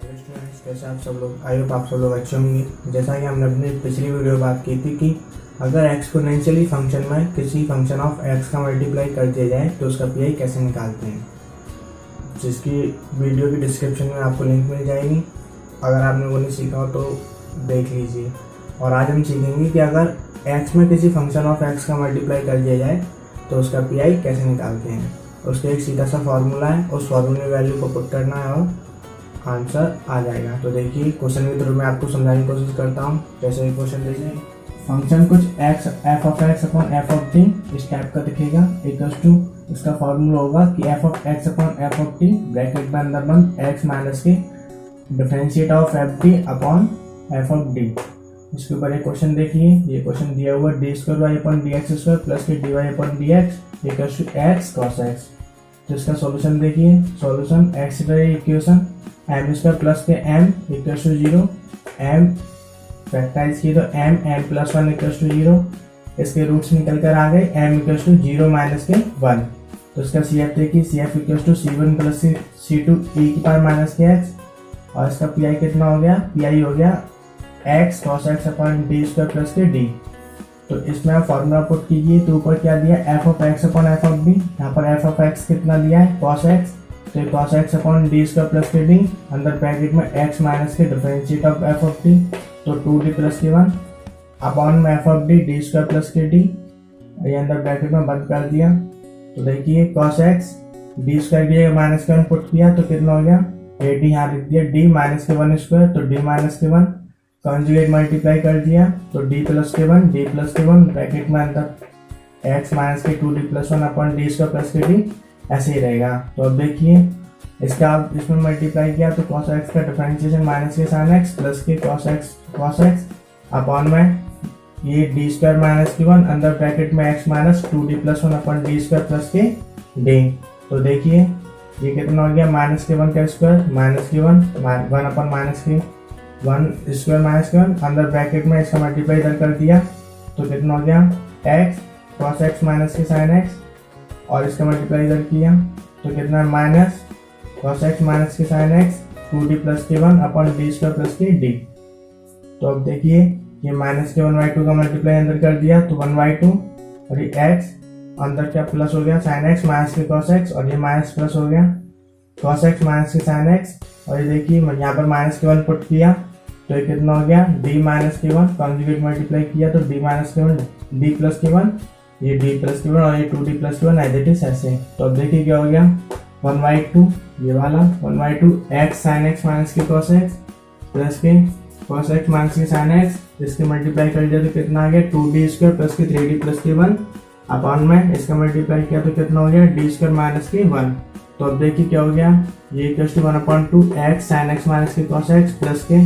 Hello students, कैसे आप सब लोग। आई होप आप सब लोग अच्छे होंगे। जैसा कि हमने अपनी पिछली वीडियो बात की थी कि अगर एक्सपोनेंशियली फंक्शन में किसी फंक्शन ऑफ एक्स का मल्टीप्लाई कर दिया जाए तो उसका पीआई कैसे निकालते हैं, जिसकी वीडियो की डिस्क्रिप्शन में आपको लिंक मिल जाएगी। अगर आपने वो नहीं सीखा हो तो देख लीजिए। और आज हम सीखेंगे कि अगर एक्स में किसी फंक्शन ऑफ एक्स का मल्टीप्लाई कर दिया जाए तो उसका पीआई कैसे निकालते हैं। उसका एक सीधा सा फॉर्मूला है, उस फॉर्मूले वैल्यू को पुट करना है और आंसर आ जाएगा। तो देखिए क्वेश्चन के थ्रू मैं आपको समझाने की कोशिश करता हूँ। जैसे क्वेश्चन देखिए, फंक्शन कुछ x f of x upon f of t इस टाइप का दिखेगा। इक्वल्स टू इसका फॉर्मूला होगा कि f of x upon f of t bracket में अंदर बंद x minus k differentiate of f d upon f of d. इसके ऊपर एक क्वेश्चन देखिए, ये क्वेश्चन दिया हुआ d square y upon d x square plus के d y upon d x equals to x cos x. तो इसका सॉल्यूशन देखिए, solution x equation m square plus k m equals to zero, m factorise किए तो m m plus one equals to zero. इसके roots निकल कर आ गए m equals to zero minus के वन। तो इसका सी एफ देखिए, C F equals to C one plus C two e की पावर माइनस के एक्स। और इसका पी आई कितना हो गया, पी आई हो गया x cos x upon D square plus के डी। तो इसमें आप फॉर्मूला पुट कीजिए। तो ऊपर क्या दिया, F of x upon f of D. यहाँ पर एफ ऑफ एक्स कितना दिया है, कॉस एक्स। तो cos x upon D square plus के डी, अंदर ब्रैकेट में x minus k differentiate of F of D तो टू डी प्लस के वन अपॉन में F of D D square plus के डी, ये अंदर ब्रैकेट में बंद कर दिया। तो देखिए कॉस एक्स डी स्क्वायर की जगह माइनस के वन पुट किया तो कितना हो गया, ए डी यहाँ लिख दिया डी माइनस के वन स्क्वायर तो डी माइनस के वन, कॉन्जुगेट मल्टीप्लाई कर दिया तो डी प्लस के वन ब्रैकेट में अंदर X minus K two D plus one upon D square plus के डी, ऐसे ही रहेगा। तो अब देखिए इसका आप इसमें मल्टीप्लाई किया तो cos x का डिफरेंशिएशन माइनस के sin x प्लस के cos x अपॉन में ये डी स्क्वायर माइनस की वन, अंदर ब्रैकेट में x minus two D plus one upon D square plus के डी। तो देखिए ये कितना हो गया, माइनस के वन का स्क्वायर माइनस की वन वन अपॉन माइनस की वन स्क्वायर माइनस के वन, अंदर ब्रैकेट में इसका मल्टीप्लाई इधर कर दिया तो कितना हो गया x cos x माइनस के sin x, और इसका मल्टीप्लाई इधर किया तो कितना है माइनस cos x माइनस के sin x two D plus के one upon D square plus के डी। तो अब देखिए ये माइनस के वन बाई टू का मल्टीप्लाई अंदर कर दिया तो वन बाई टू, और ये x अंदर क्या प्लस हो गया sin x minus K cos x, और ये माइनस प्लस हो गया cos x माइनस के sin x। और ये देखिए यहाँ पर माइनस के वन पुट किया तो ये कितना हो गया d माइनस के वन, कॉन्जुगेट मल्टीप्लाई किया तो d माइनस के वन d प्लस के वन, ये d प्लस के वन और ये टू डी प्लस के वन एज इट इज ऐसे। तो अब देखिए क्या हो गया, वन बाई टू ये वाला one by two X sine X minus K cos x plus के cos x माइनस के sin x, इसके मल्टीप्लाई कर दिया तो कितना आ गया two D square plus K three D plus के वन अपॉन में इसका मल्टीप्लाई किया तो कितना हो गया डी स्क्वायर माइनस के वन। तो अब देखिए क्या हो गया, ये equals to one upon two X sine X minus K cos x plus के,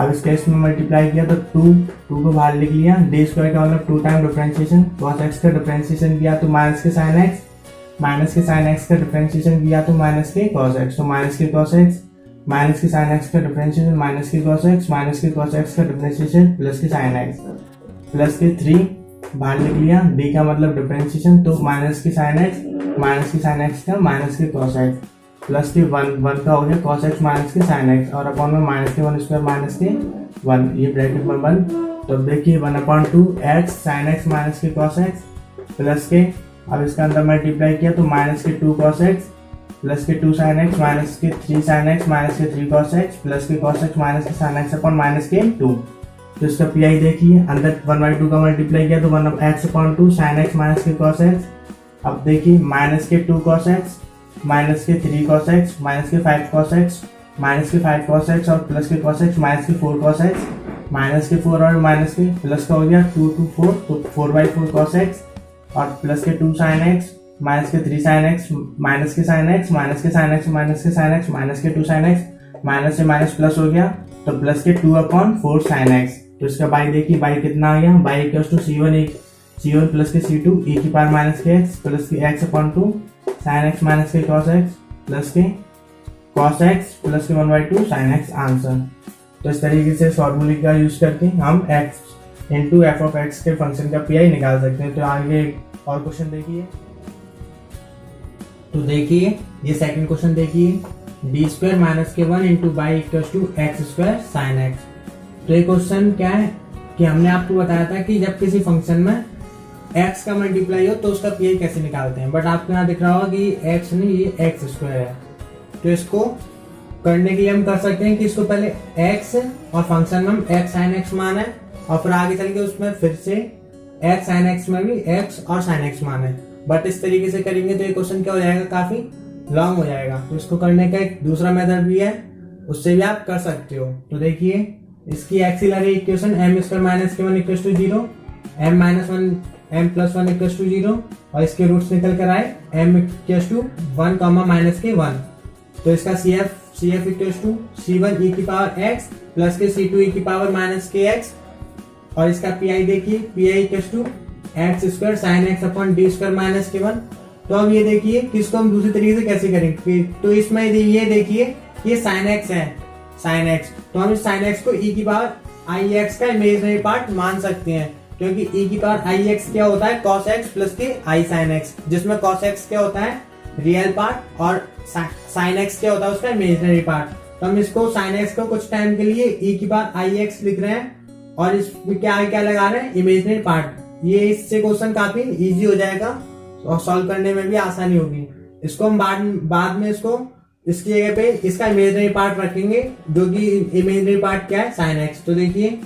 अब इसका इसमें मल्टीप्लाई किया तो टू को बाहर लिख लिया, डी स्क्वायर का मतलब two time differentiation, cos x का डिफरेंशिएशन किया तो माइनस के sin x, माइनस के sin x का डिफरेंशिएशन किया तो माइनस के cos x, तो minus K cos x minus के sin x का differentiation minus K cos x minus K cos x का differentiation plus K sin x, plus K three बाहर लिख लिया, d का मतलब डिफरेंशिएशन तो माइनस के sin x माइनस के sin x का minus K cos x plus के वन का हो गया cos x माइनस के sin x, और अपॉन में माइनस के वन स्क्वायर माइनस के वन, ये ब्रैकेट में बंद। तो देखिए one upon two X sine X minus K cos x plus के, अब इसका अंदर मल्टीप्लाई किया तो minus K to cos x plus के टू sin x माइनस के थ्री sin x माइनस के थ्री cos x प्लस के cos x माइनस के sin x upon minus K to. तो इसका पी आई देखिए, अंदर वन बाई टू का मल्टीप्लाई किया तो one x upon two sign X minus K cos x। अब देखिए minus K to cos x minus के थ्री cos x माइनस के फाइव cos x माइनस के फाइव cos x और plus के cos x माइनस के four cos x, minus के four और माइनस के प्लस का हो गया टू टू फोर तो four by four cos x, और प्लस के टू sin x माइनस के थ्री sin x माइनस के sin x माइनस के sin x माइनस के sin x minus K to sin x, minus से minus plus हो गया तो प्लस के two upon four sin x। तो इसका बाई देखिए, बाई कितना आ गया, by equals to c1 plus के c2 e की पावर माइनस के x प्लस के x upon two sin x minus K cos x plus के cos x प्लस के one by to sin x answer. तो इस तरीके से फॉर्मूले का यूज करके हम x into F of x के फंक्शन का पी आई निकाल सकते हैं। तो आगे और क्वेश्चन देखिए, तो देखिए ये सेकंड क्वेश्चन देखिए, डी स्क्वायर माइनस के 1 into by equal to x square sine X. तो ये क्वेश्चन क्या है कि हमने आपको बताया था कि जब किसी फंक्शन में x का मल्टीप्लाई हो तो उसका पीआई कैसे निकालते हैं, बट आपको यहाँ दिख रहा होगा कि x नहीं, ये एक्स स्क्वायर है। तो इसको करने के लिए हम कर सकते हैं कि इसको पहले x और फंक्शन में हम x sin x मान है और फिर आगे चल के उसमें फिर से x sin x में भी x और sin x मान है। बट इस तरीके से करेंगे तो ये क्वेश्चन क्या हो जाएगा, काफी लॉन्ग हो जाएगा। तो इसको करने का एक दूसरा मेथड भी है, उससे भी आप कर सकते हो। तो देखिए इसकी auxiliary equation m square minus के 1 equal to 0, m minus 1 m plus 1 equal to 0 और इसके रूट्स निकल कर आए m equal to 1 comma minus के 1। तो इसका CF equal to C1 e की पावर x प्लस के C2 e की पावर माइनस के x और इसका PI देखिए PI equal to x square sine x upon D square minus के 1। तो अब ये देखिए कि इसको हम दूसरी तरीके से कैसे करेंगे। तो इसमें ये देखिए ये साइन एक्स है, साइन एक्स, तो हम इस साइन एक्स को e की पावर आई एक्स का इमेजिनरी पार्ट मान सकते हैं, क्योंकि e की पावर आई एक्स क्या होता है, cos x प्लस के आई साइन एक्स, जिसमें cos x क्या होता है रियल पार्ट और साइन एक्स क्या होता है उसका इमेजिनरी पार्ट। तो हम इसको साइन एक्स को कुछ टाइम के लिए e की पावर आई एक्स लिख रहे हैं और इसमें क्या लगा रहे हैं इमेजिनरी पार्ट। ये इससे क्वेश्चन काफी इजी हो जाएगा और सॉल्व करने में भी आसानी होगी। इसको हम बाद में इसको इसकी जगह पे इसका इमेजिनरी पार्ट रखेंगे, जो कि इमेजिनरी पार्ट क्या है साइन एक्स। तो देखिए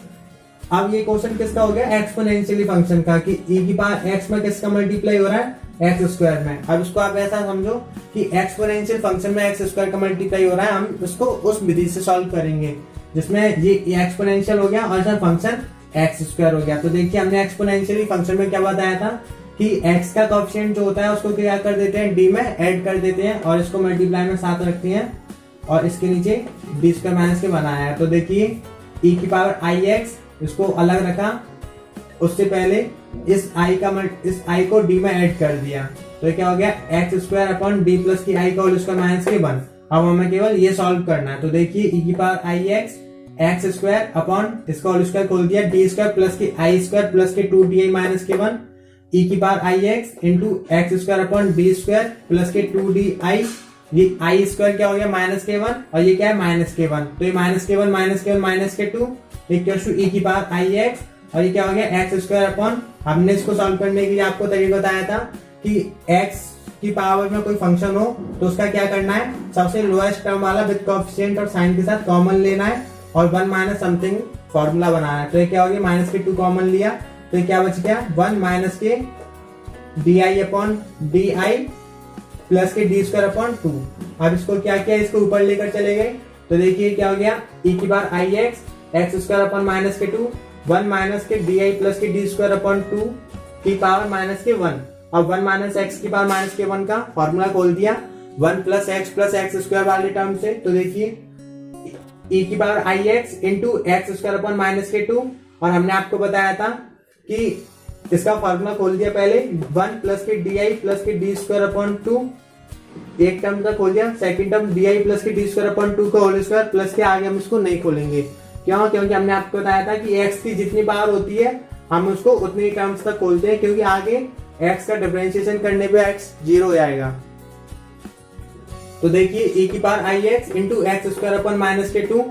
अब ये क्वेश्चन किसका हो गया, एक्सपोनेंशियली फंक्शन का, कि e की पावर x में किसका मल्टीप्लाई हो रहा है एक्स स्क्वायर में। अब इसको आप ऐसा समझो कि एक्सपोनेंशियल फंक्शन में एक्स स्क्वायर का मल्टीप्लाई हो रहा है, हम इसको उस विधि से सॉल्व करेंगे जिसमें ये एक्सपोनेंशियल हो गया और इसमें फंक्शन एक्स स्क्वायर हो गया। तो देखिए हमने एक्सपोनेंशियली फंक्शन में क्या बताया था कि x का कोएफिशिएंट जो होता है उसको क्या कर देते हैं, d में ऐड कर देते हैं और इसको मल्टीप्लाई में साथ रखते हैं और इसके नीचे डी स्क्वायर माइनस के बनाया है। तो देखिए e की पावर आई एक्स इसको अलग रखा, उससे पहले इस i को d में ऐड कर दिया, तो क्या हो गया x square upon D plus की i का होल स्क्वायर माइनस के 1। अब हमें केवल ये सॉल्व करना है। तो देखिए e की power i x square upon इसका होल स्क्वायर खोल दिया डी स्क्वायर प्लस की आई square plus k 2di minus के 1 e की power i x into x square upon D square plus k 2di, ये आई स्क्वायर क्या हो गया माइनस के 1 और ये क्या है माइनस के 1, तो ये माइनस के 1 minus k 2 equal to e की पावर आई एक्स और ये क्या हो गया एक्स स्क्वायर अपॉन, हमने इसको सॉल्व करने के लिए आपको तरीका बताया था कि x की पावर में कोई फंक्शन हो तो उसका क्या करना है, सबसे लोएस्ट टर्म वाला विद कोएफिशिएंट और साइन के साथ कॉमन लेना है और 1 माइनस समथिंग फॉर्मूला बनाना है। तो ये क्या हो गया माइनस के 2 कॉमन लिया तो ये क्या बच गया 1 minus k d I upon D i plus के डी स्क्वायर अपॉन 2। अब इसको क्या किया, इसको ऊपर लेकर चले गए तो देखिए क्या हो गया e की power i x square upon minus k 2 1 minus k d i plus के डी स्क्वायर अपॉन 2 की पावर माइनस के 1। अब 1 माइनस एक्स की पावर माइनस के 1 का फॉर्मूला खोल दिया 1 प्लस एक्स स्क्वायर वाले टर्म से। तो देखिए e की power i x into x square upon minus k 2 और हमने आपको बताया था कि इसका फॉर्मूला खोल दिया पहले 1 प्लस के डी आई प्लस के डी स्क्वायर अपॉन 2, एक टर्म का खोल दिया, second term D i plus के डी स्क्वायर अपॉन 2 का होल स्क्वायर प्लस के आगे हम इसको नहीं खोलेंगे। क्यों, क्योंकि हमने आपको बताया था कि x की जितनी पावर होती है हम उसको उतनी टर्म्स तक खोलते हैं, क्योंकि आगे x का डिफरेंशिएशन करने पे x 0 हो जाएगा। तो देखिए e की power i x into x square upon minus k 2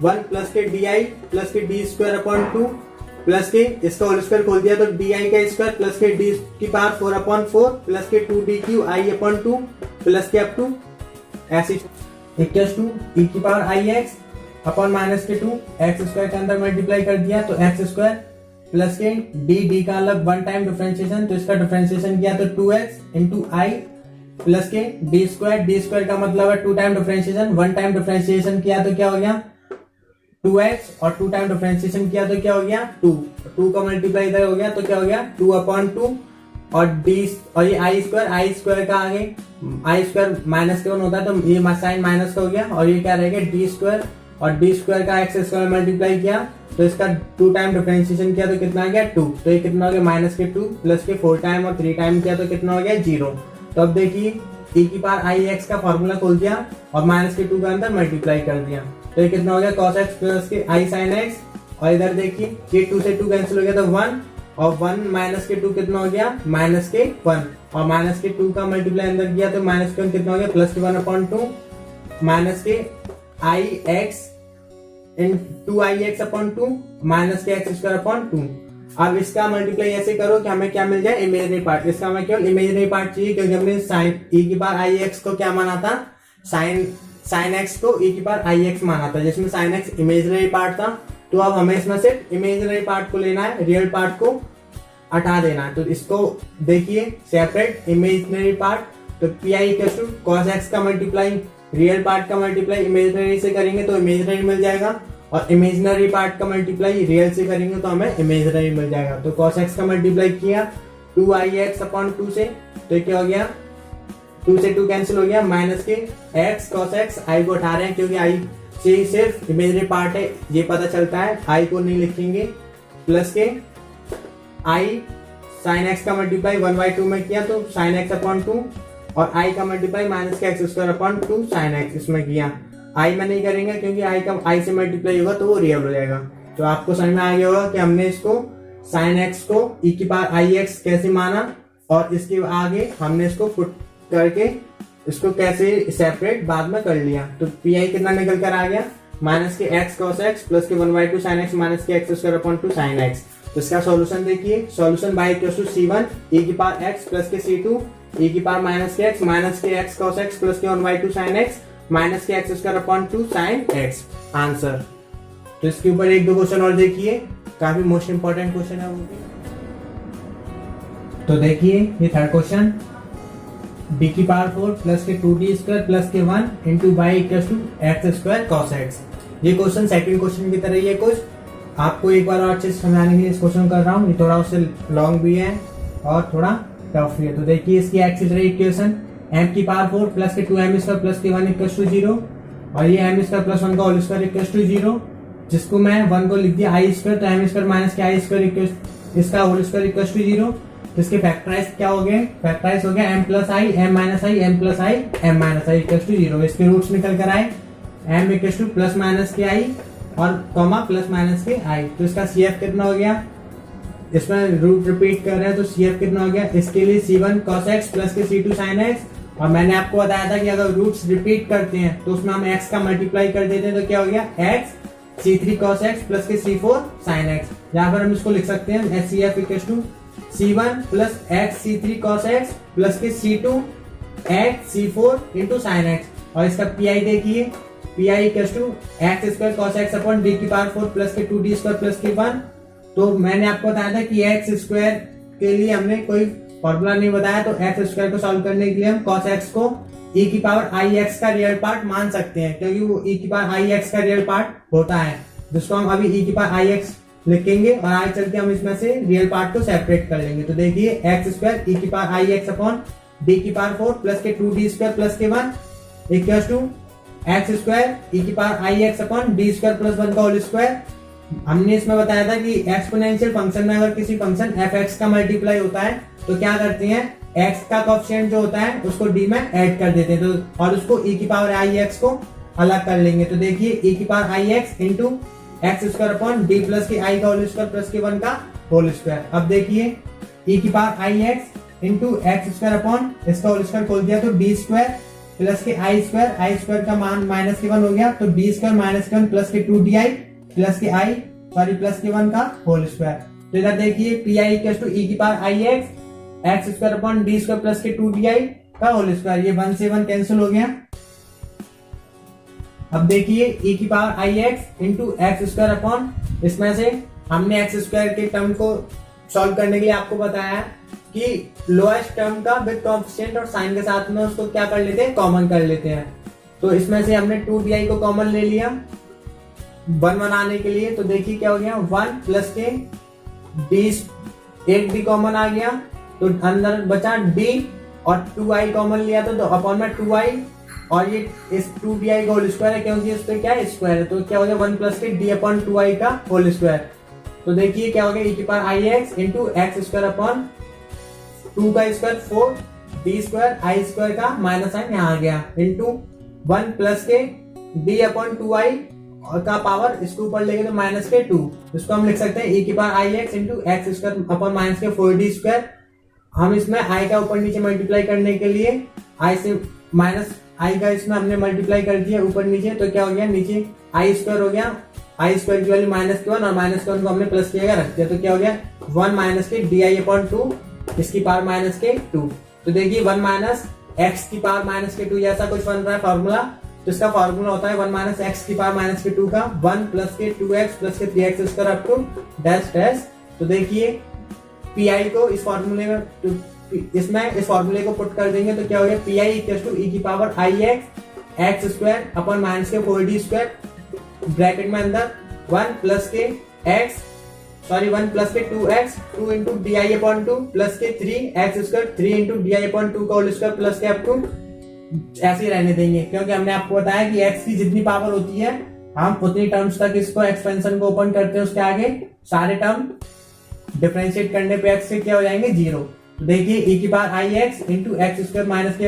1 plus के डी आई प्लस के d square upon 2 plus k इसका होल स्क्वायर खोल दिया तो डी आई का स्क्वायर प्लस के डी की पावर 4 अपॉन 4 प्लस के 2d Q I upon 2 plus के अप टू ऐसे इक्वल्स टू e की power i x upon minus k 2 x square के अंदर मल्टीप्लाई कर दिया तो एक्स स्क्वायर प्लस के डी का अलग 1 टाइम डिफरेंशिएशन, तो इसका डिफरेंशिएशन किया तो 2x इंटू आई प्लस के डी स्क्वायर का मतलब है 2 टाइम डिफरेंशिएशन, 1 टाइम डिफरेंशिएशन किया तो क्या हो गया 2x और 2 टाइम डिफरेंशिएशन किया तो क्या हो गया 2 का मल्टीप्लाई इधर हो गया तो क्या हो गया 2 अपॉन 2 और डी और ये आई स्क्वायर का आगे आई स्क्वायर माइनस के 1 होता है तो ये साइन माइनस का हो गया और ये क्या रहेगा डी स्क्वायर और डी स्क्वायर का एक्स स्क्वायर मल्टीप्लाई किया तो इसका 2 टाइम डिफरेंशिएशन किया तो कितना आ गया 2, तो ये कितना हो गया माइनस के 2 प्लस के 4 टाइम और 3 टाइम किया तो कितना हो गया 0। तो अब देखिए e की पावर आई एक्स का फॉर्मूला खोल दिया और माइनस के 2 का अंदर मल्टीप्लाई कर दिया तो ये कितना हो गया cos x प्लस के आई साइन एक्स और इधर देखिए ये 2 से 2 कैंसिल हो गया तो 1 और 1 माइनस के 2 कितना हो गया माइनस के 1 और माइनस के 2 का मल्टीप्लाई अंदर किया तो माइनस के 1 कितना हो गया प्लस के 1 अपॉन 2 माइनस के आई एक्स इन 2i x अपॉन 2 माइनस के एक्स स्क्वायर अपॉन 2। अब इसका मल्टीप्लाई ऐसे करो कि हमें क्या मिल जाए, इमेजिनरी पार्ट। इसका हमें केवल इमेजिनरी पार्ट चाहिए, क्योंकि हमने साइन e की पावर आई एक्स को क्या माना था, साइन एक्स को e की पावर आई एक्स माना था, जिसमें साइन एक्स इमेजिनरी पार्ट था। तो अब हमें इसमें से इमेजिनरी पार्ट को लेना है, रियल पार्ट को हटा देना है। तो इसको देखिए सेपरेट इमेजिनरी पार्ट, तो P I equal to cos x का मल्टीप्लाई रियल पार्ट का मल्टीप्लाई इमेजिनरी से करेंगे तो इमेजिनरी मिल जाएगा, और इमेजिनरी पार्ट का मल्टीप्लाई रियल से करेंगे तो हमें इमेजिनरी मिल जाएगा। तो cos x का मल्टीप्लाई किया 2i x अपॉन 2 से, तो क्या हो गया, 2 से 2 कैंसिल हो गया, माइनस के x cos x, i को हटा रहे हैं क्योंकि i से सिर्फ इमेजिनरी पार्ट है ये पता चलता है, i को नहीं लिखेंगे, plus k i sin x का मल्टीप्लाई 1/2 में किया तो sin x अपॉन 2, और i का मल्टीप्लाई माइनस के x square upon 2 sin x इसमें किया। i में नहीं करेंगे क्योंकि i का i से मल्टीप्लाई होगा तो वो रियल हो जाएगा। तो आपको समझ में आ गया होगा कि हमने इसको sin x को e की पावर आई एक्स कैसे माना, और इसके आगे हमने इसको पुट करके इसको कैसे सेपरेट बाद में कर लिया। तो पी आई कितना निकल कर आ गया, माइनस के एक्स cos x प्लस के 1/2 sin x माइनस के x square upon 2 sin x। तो इसका सॉल्यूशन देखिए, solution y equal to c1 e की पावर x प्लस के c2 e की पावर माइनस के x cos x प्लस के 1/2 sin x माइनस के x square upon 2 sin x answer. तो इसके ऊपर एक दो क्वेश्चन और देखिए, काफी मोस्ट इंपॉर्टेंट क्वेश्चन है वो भी। तो देखिए ये थर्ड क्वेश्चन, d की पावर 4 प्लस के 2d स्क्वायर प्लस के 1 into by equal to x square cos x। ये क्वेश्चन सेकंड क्वेश्चन की तरह ही है कुछ, आपको एक बार और अच्छे से समझाने के लिए इस क्वेश्चन कर रहा हूँ। ये थोड़ा उससे लॉन्ग भी है और थोड़ा टफ भी है। तो देखिए इसकी एक्स इज इक्वेशन m की पावर 4 प्लस के 2m स्क्वायर प्लस के 1 इक्वल टू 0, और ये m स्क्वायर प्लस 1 का होल स्क्वायर इक्वल टू 0, जिसको मैं 1 को लिख दिया आई स्क्वायर, तो m स्क्वायर माइनस के आई स्क्वायर इसका होल स्क्वायर इक्वल टू 0। तो इसके फैक्टराइज क्या हो गए, फैक्टराइज हो गया m plus i m minus i m plus i m minus i equal to 0। इसके रूट्स निकल कर आए m equal to plus minus के आई और कॉमा प्लस माइनस के आई। तो इसका CF कितना हो गया, इसमें रूट रिपीट कर रहे हैं तो CF कितना हो गया, इसके लिए c1 cos x प्लस के c2 sin x, और मैंने आपको बताया था कि अगर रूट्स रिपीट करते हैं तो उसमें हम x का मल्टीप्लाई कर देते हैं, तो क्या हो गया x c3 cos x plus के c4 sin x। यहाँ पर हम इसको लिख सकते हैं SCF equal to c1 plus x c3 cos x plus के c2 x c4 into sin x। और इसका PI देखिए, PI equal to x square cos x upon d की पावर 4 प्लस के 2d स्क्वायर प्लस के 1। तो मैंने आपको बताया था कि एक्स स्क्वायर के लिए हमने कोई फॉर्मूला नहीं बताया, तो एक्स स्क्वायर को सॉल्व करने के लिए हम cos x को e की पावर आई एक्स का रियल पार्ट मान सकते हैं, क्योंकि वो e की पावर आई एक्स का रियल पार्ट होता है, जिसको हम अभी e की पावर आई एक्स लिखेंगे और आगे चल के हम इसमें से रियल पार्ट को सेपरेट कर लेंगे। तो देखिए एक्स स्क्वायर e की power i x upon d की पावर 4 प्लस के 2d स्क्वायर प्लस के 1 equal to x square e की power i x upon d square plus 1 का होल स्क्वायर। हमने इसमें बताया था कि एक्सपोनेंशियल फंक्शन में अगर किसी फंक्शन fx का मल्टीप्लाई होता है तो क्या करते हैं, x का कोएफिशिएंट जो होता है उसको d में ऐड कर देते हैं, तो और उसको e की पावर आई एक्स को अलग कर लेंगे। तो देखिए e की power i x into x square upon d plus k i का होल स्क्वायर प्लस के 1 का होल स्क्वायर। अब देखिए e की power i x into x square upon इसका होल स्क्वायर खोल दिया तो d स्क्वायर प्लस के आई स्क्वायर का मान माइनस के 1 हो गया, तो d स्क्वायर माइनस के 1 प्लस के 2di प्लस के आई प्लस के 1 का होल स्क्वायर। तो इधर देखिए P I equal to e की power i x square upon d square plus k 2di का होल स्क्वायर, ये 1 से 1 कैंसिल हो गया। अब देखिए e की power i x into x square upon, इसमें से हमने एक्स स्क्वायर के टर्म को सॉल्व करने के लिए आपको बताया कि लोएस्ट टर्म का विद कोएफिशिएंट और साइन के साथ में उसको क्या कर लेते हैं, कॉमन कर लेते हैं। तो इसमें से हमने 2di को कॉमन ले लिया 1 बनाने के लिए, तो देखिए क्या हो गया 1 प्लस के एक d कॉमन आ गया, तो अंदर बचा d और 2i कॉमन लिया तो अपॉन में 2i, और ये इस 2di का होल स्क्वायर है क्योंकि इस पे क्या है स्क्वायर है, तो क्या हो गया 1 plus k d upon 2i का होल स्क्वायर। तो देखिए क्या हो गया e की power i x into x square upon 2 का square 4 d square i square का माइनस साइन यहाँ आ गया into 1 plus k d upon 2i और का पावर इसके ऊपर लेंगे तो माइनस के 2, इसको हम लिख सकते हैं e की power i x into x square upon minus k 4d square. हम इसमें i का ऊपर नीचे मल्टीप्लाई करने के लिए i से माइनस आई का इसमें हमने मल्टीप्लाई कर दिया ऊपर नीचे, तो क्या हो गया, नीचे आई स्क्वायर हो गया, आई स्क्वायर की वैल्यू -1 और -1 को हमने प्लस किया रख दिया, तो क्या हो गया 1 माइनस के di/2 इसकी पावर -2। तो देखिए 1 माइनस एक्स की पावर -2 जैसा कुछ बन रहा है फॉर्मूला, तो इसका फॉर्मूला होता है 1 माइनस एक्स की पावर -2 का 1 प्लस के 2x प्लस के 3x square up to dash dash. तो देखिए पी को इस फॉर्मूले में इसमें इस फॉर्मूले को पुट कर देंगे, तो क्या हो गया पी इक्वल टू ई की power i x square upon minus k 4d square bracket में अंदर 1 प्लस के 2x 2 इंटू di/2 प्लस के 3x स्क्वायर 3 इंटू di/2 का होल स्क्वायर प्लस के अप टू ऐसे ही रहने देंगे, क्योंकि हमने आपको बताया कि x की जितनी पावर होती है हम उतनी टर्म्स तक इसको एक्सपेंशन को ओपन करते हैं, उसके आगे सारे टर्म डिफरेंशिएट करने पे x से क्या हो जाएंगे 0। तो देखिए e की power i x into x square minus के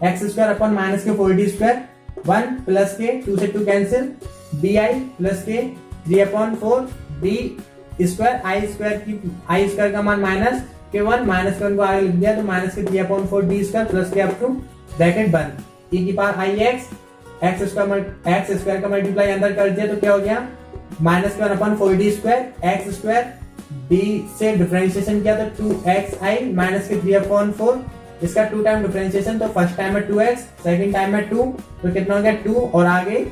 x square upon minus k 4d square 1 plus के 2 से 2 कैंसिल डी आई प्लस के 3/4 डी स्क्वायर आई स्क्वायर का मान माइनस के 1 -1 को आगे लिख दिया, तो माइनस के 3/4 डी स्क्वायर प्लस के अप टू ब्रैकेट बंद ई की पावर आई एक्स स्क्वायर का मल्टीप्लाई अंदर कर दिया, तो क्या हो गया -1/4d square x square D से डिफरेंशिएशन किया तो 2xi माइनस के 3/4 इसका 2 टाइम डिफरेंशिएशन, तो फर्स्ट टाइम में 2x सेकंड टाइम में 2, तो कितना हो गया 2 और आगे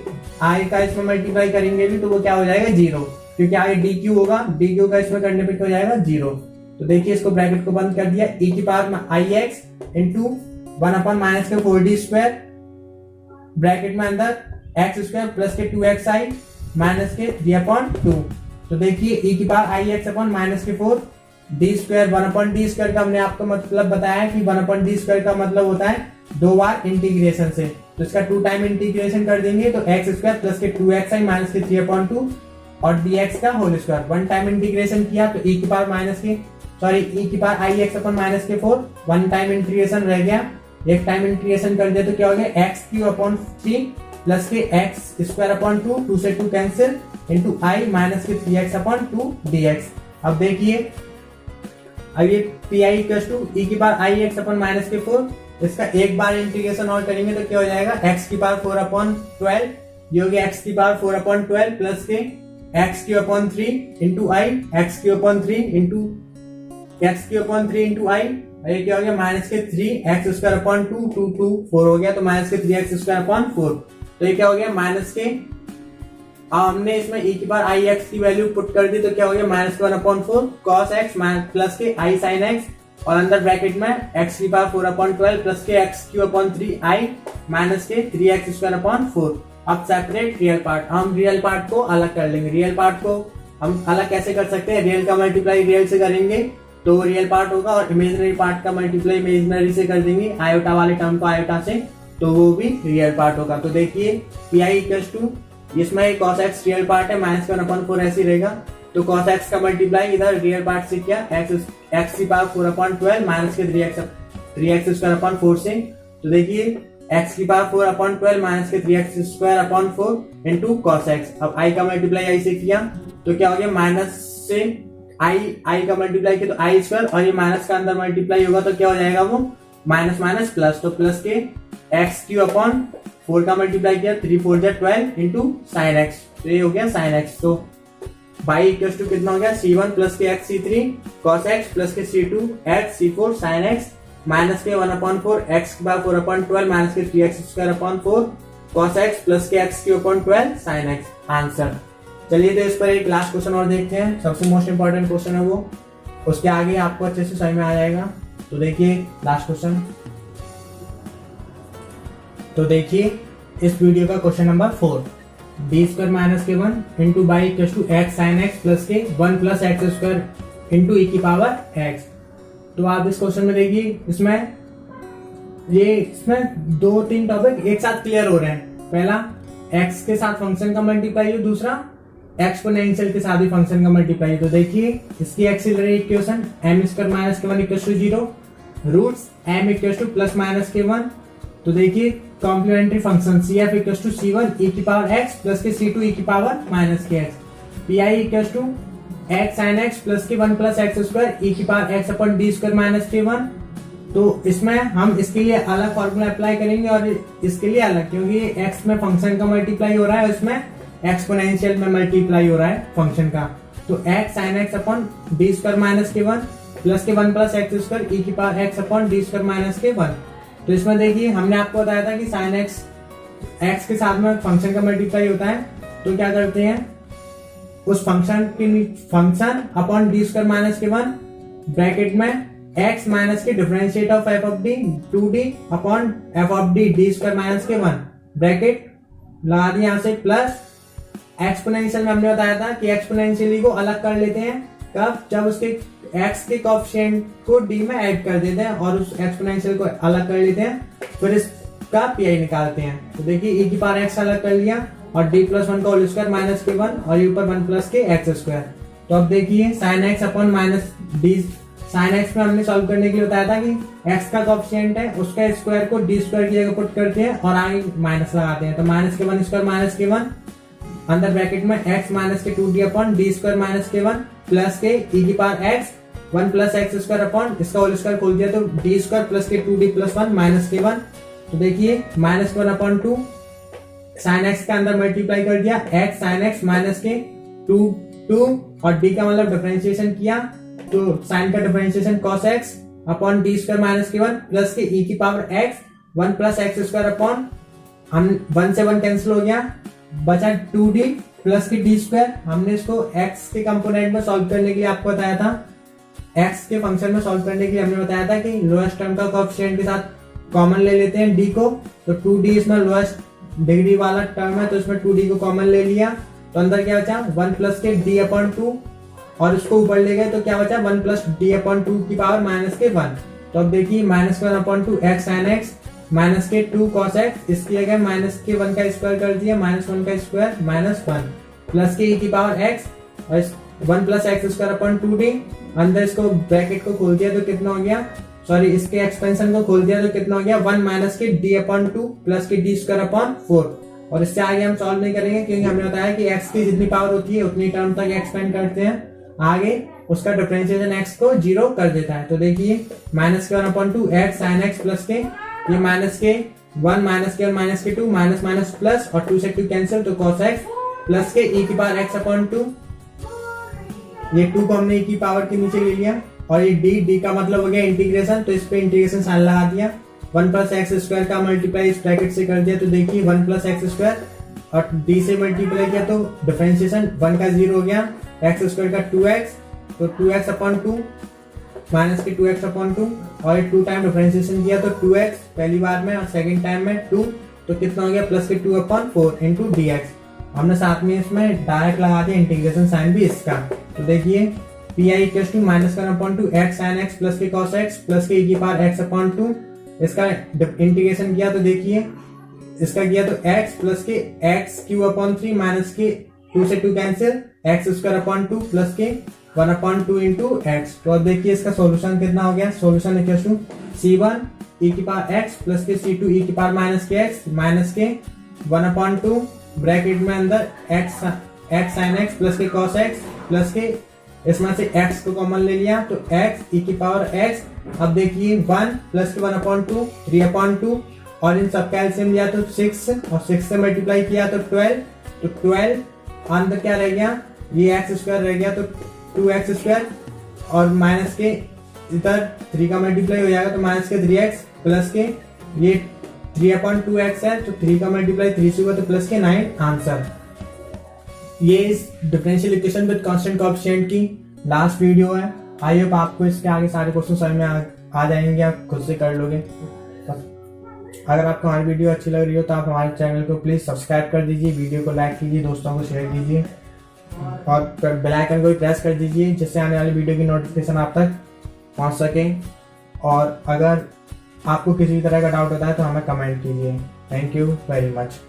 i का इसमें मल्टीप्लाई करेंगे भी तो वो क्या हो जाएगा 0, क्योंकि आगे dq होगा, dq का इसमें करने पे क्या हो जाएगा 0। तो देखिए इसको ब्रैकेट को बंद कर दिया e की power i x into 1/-4d square bracket में अंदर एक्स स्क्वायर प्लस के 2xi माइनस के 3/2। तो देखिए e की power i x upon minus के 4 डी स्क्वायर 1/d स्क्वायर का हमने आपको मतलब बताया कि 1/d स्क्वायर का मतलब होता है 2 बार इंटीग्रेशन से, तो इसका 2 टाइम इंटीग्रेशन कर देंगे तो एक्स स्क्वायर प्लस के 2xi माइनस के 3/2 और dx का होल स्क्वायर 1 टाइम इंटीग्रेशन किया तो e की power i x upon minus के 4 1 टाइम इंटीग्रेशन रह गया, एक टाइम इंटीग्रेशन कर दिया तो क्या हो गया x³ प्लस के x²/2 2 से 2 कैंसिल इंटू आई माइनस के 3x/2 dx। अब देखिए अब ये P I equal to e की power i x upon minus के 4, इसका एक बार इंटीग्रेशन और करेंगे तो क्या हो जाएगा x की पावर 4/12, ये हो गया x की पावर 4/12 प्लस के x³ इंटू आई x³ इंटू आई, ये क्या हो गया माइनस के 3x²/2 2 4 हो गया, तो माइनस के 3x²/4, तो ये क्या हो गया माइनस के हमने इसमें e की पावर आई एक्स की वैल्यू पुट कर दी तो क्या हो गया -1/4 cos x plus k i sin x और अंदर ब्रैकेट में x की पावर 4/12 प्लस के x³ i माइनस के 3x²/4। अब सेपरेट रियल पार्ट, हम रियल पार्ट को अलग कर लेंगे। रियल पार्ट को हम अलग कैसे कर सकते हैं, रियल का मल्टीप्लाई रियल से करेंगे तो रियल पार्ट होगा और इमेजिनरी पार्ट का मल्टीप्लाई इमेजिनरी से कर देंगे, आयोटा वाले टर्म को आयोटा से, तो वो भी रियल पार्ट होगा। तो देखिए पी आई इक्वल टू इसमें cos x रियल पार्ट है -1/4 ऐसे रहेगा, तो cos x का मल्टीप्लाई इधर रियल पार्ट से किया x की पावर 4/12 माइनस के 3x²/4 से, तो देखिए x की पावर 4/12 माइनस के 3x²/4 इंटू cos x। अब i का मल्टीप्लाई i से किया तो क्या हो गया माइनस से i का मल्टीप्लाई किया तो i स्क्वायर और ये माइनस का अंदर मल्टीप्लाई होगा तो क्या हो जाएगा वो माइनस प्लस, तो प्लस के x³ का मल्टीप्लाई किया 3 4 12 इंटू साइन एक्स, तो ये हो गया साइन एक्स। तो बाई इक्वल टू कितना हो गया c1 प्लस के x c3 cos x plus के c2 x c4 sign X minus के 1/4 x की पावर 4/12 माइनस के 3x²/4 cos x प्लस के x³ साइन एक्स आंसर। चलिए तो इस पर एक लास्ट क्वेश्चन और देखते हैं, सबसे मोस्ट इंपॉर्टेंट क्वेश्चन है वो, उसके आगे आपको अच्छे से समझ में आ जाएगा। तो देखिए लास्ट क्वेश्चन, तो देखिए इस वीडियो का क्वेश्चन नंबर 4, d² माइनस के 1 into by equal to x sine x plus के 1 प्लस x² इंटू e की पावर x। तो आप इस क्वेश्चन में देखिए इसमें 2-3 टॉपिक एक साथ क्लियर हो रहे हैं। पहला x के साथ फंक्शन का मल्टीप्लाई, दूसरा एक्सपोनेंशियल के साथ भी फंक्शन का मल्टीप्लाई। तो देखिए इसकी एक्सिलरी इक्वेशन m² माइनस के 1 equal to 0 roots m equal to plus minus के 1। तो देखिए complementary function CF equal to C1 e की पावर x प्लस के C2 e की पावर माइनस के x। PI equal to x sin x plus के 1 plus x² e की power x upon d² minus के 1 तो इसमें हम इसके लिए अलग फॉर्मूला अप्लाई करेंगे और इसके लिए अलग, क्योंकि एक्स में फंक्शन का मल्टीप्लाई हो रहा है, उसमें एक्सपोनेंशियल में मल्टीप्लाई हो रहा है फंक्शन का। तो x sine x upon D square minus के 1 प्लस के 1 प्लस एक्स स्क्वायर ई की power x upon D square minus के 1। तो इसमें देखिए हमने आपको बताया था कि साइन एक्स एक्स के साथ में फंक्शन का मल्टीप्लाई होता है, तो क्या करते हैं उस function upon D square minus के 1 ब्रैकेट में x minus k differentiate of F of D 2d upon f of D D square minus के 1 ब्रैकेट लगा दिया यहाँ से, प्लस एक्सपोनेंशियल में हमने बताया था कि एक्सपोनेंशियली को अलग कर लेते हैं कब, जब उसके एक्स के कोएफिशिएंट को डी में ऐड कर देते हैं और उस एक्सपोनेंशियल को अलग कर लेते हैं, फिर इसका पीआई निकालते हैं। तो देखिए ई की पावर एक्स अलग कर लिया और डी प्लस 1 का होल स्क्वायर माइनस के 1 और ऊपर 1 प्लस के एक्स स्क्वायर। तो अब देखिए sign x upon minus D, sine x में हमने सॉल्व करने के लिए बताया था कि एक्स का कोएफिशिएंट है उसका स्क्वायर को डी स्क्वायर की जगह पुट करते हैं और आगे माइनस लगाते हैं। तो माइनस के 1 स्क्वायर माइनस के 1 अंदर ब्रैकेट में x माइनस के 2d upon D square minus के 1 प्लस के ई की power x 1 plus x square upon इसका होल स्क्वायर खोल दिया तो डी स्क्वायर प्लस के 2d प्लस 1 माइनस के 1। तो देखिए माइनस 1 अपॉन 2 साइन एक्स का अंदर मल्टीप्लाई कर दिया x sign X minus k 2 और d का मतलब डिफरेंशिएशन किया तो साइन का differentiation cos x upon D square minus के 1 प्लस के ई की power x 1 plus x square upon हम 1 से 1 कैंसिल हो गया, बचा 2d प्लस की डी स्क्वायर। हमने इसको x के कंपोनेंट में सॉल्व करने के लिए आपको बताया था, x के फंक्शन में सॉल्व करने के लिए हमने बताया था कि लोएस्ट टर्म का कोएफिशिएंट के साथ कॉमन ले लेते हैं d को। तो 2d इसमें लोएस्ट डिग्री वाला टर्म है तो इसमें 2d को कॉमन ले लिया तो अंदर क्या बचा 1 प्लस के d अपॉन 2 और उसको ऊपर ले गए तो क्या बचा 1 प्लस d अपॉन 2 की पावर माइनस के 1। तो अब देखिए minus 1 upon 2 x sine X minus k 2 cos x इसकी जगह माइनस के 1 का स्क्वायर कर दिया माइनस 1 का स्क्वायर माइनस 1 प्लस के e की पावर x और 1 plus x square upon 2d अंदर इसको ब्रैकेट को खोल दिया तो कितना हो गया, सॉरी इसके एक्सपेंशन को खोल दिया तो कितना हो गया 1 माइनस के d upon 2 plus k d square upon 4। और इससे आगे हम सॉल्व नहीं करेंगे क्योंकि हमने बताया कि x की जितनी पावर होती है उतनी टर्म तक एक्सपेंड करते हैं, आगे उसका डिफरेंशिएशन x को 0 कर देता है। तो देखिए माइनस के 1 upon 2 x sine x plus के ये माइनस के 1 माइनस के 1 minus k 2 minus minus plus और 2 से 2 कैंसिल तो cos x प्लस के e की पावर x अपॉन 2, ये 2 को हमने e की पावर के नीचे ले लिया और ये d का मतलब हो गया इंटीग्रेशन तो इस पे इंटीग्रेशन साइन लगा दिया 1 प्लस एक्स स्क्वायर का मल्टीप्लाई इस ब्रैकेट से कर दिया तो देखिए 1 प्लस एक्स स्क्वायर और d से मल्टीप्लाई किया तो डिफरेंशिएशन 1 का 0 हो गया, एक्स स्क्वायर का 2x तो 2x अपॉन 2 माइनस के 2x अपॉन 2 और 2 टाइम डिफरेंशिएशन किया तो 2x पहली बार में और सेकंड टाइम में 2 तो कितना हो गया प्लस के 2 अपॉन 4 इंटू डी एक्स। हमने साथ में इसमें डायरेक्ट लगा दिया इंटीग्रेशन साइन भी इसका। तो देखिए P I equals to minus 1 upon 2 x sine x plus के cos x प्लस के e की पावर x अपॉन 2 इसका इंटीग्रेशन किया तो देखिए इसका किया तो x प्लस के x Q upon 3 minus k 2 से 2 cancel x square upon 2 plus के 1 अपॉन 2 इंटू एक्स। तो अब देखिए इसका सॉल्यूशन कितना हो गया, solution equals to c1 e की पावर x प्लस के c2 e की पावर माइनस के x माइनस के 1 अपॉन 2 ब्रैकेट में अंदर x साइन x प्लस के cos x प्लस के इसमें से x को कॉमन ले लिया तो x e की पावर x। अब देखिए 1 प्लस के 1 अपॉन 2 3 अपॉन 2 और इन सब का एलसीएम लिया तो 6 और 6 से मल्टीप्लाई किया तो 12 तो 12 अंदर क्या रह गया ये एक्स स्क्वायर रह गया तो 2x स्क्वायर और माइनस के इधर 3 का मल्टीप्लाई हो जाएगा तो माइनस के 3x प्लस के ये 3 अपॉन 2x है तो 3 का मल्टीप्लाई 3 से हुआ तो प्लस के 9 आंसर। ये इस differential equation with constant coefficient की लास्ट वीडियो है। आई होप आपको इसके आगे सारे क्वेश्चन समझ में आ जाएंगे, आप खुद से कर लोगे। अगर आपको हमारी वीडियो अच्छी लग रही हो तो आप हमारे चैनल को प्लीज सब्सक्राइब कर दीजिए, वीडियो को लाइक कीजिए, दोस्तों को शेयर कीजिए और बेल आइकन को भी प्रेस कर दीजिए जिससे आने वाली वीडियो की नोटिफिकेशन आप तक पहुंच सके। और अगर आपको किसी भी तरह का डाउट होता है तो हमें कमेंट कीजिए। Thank you very much.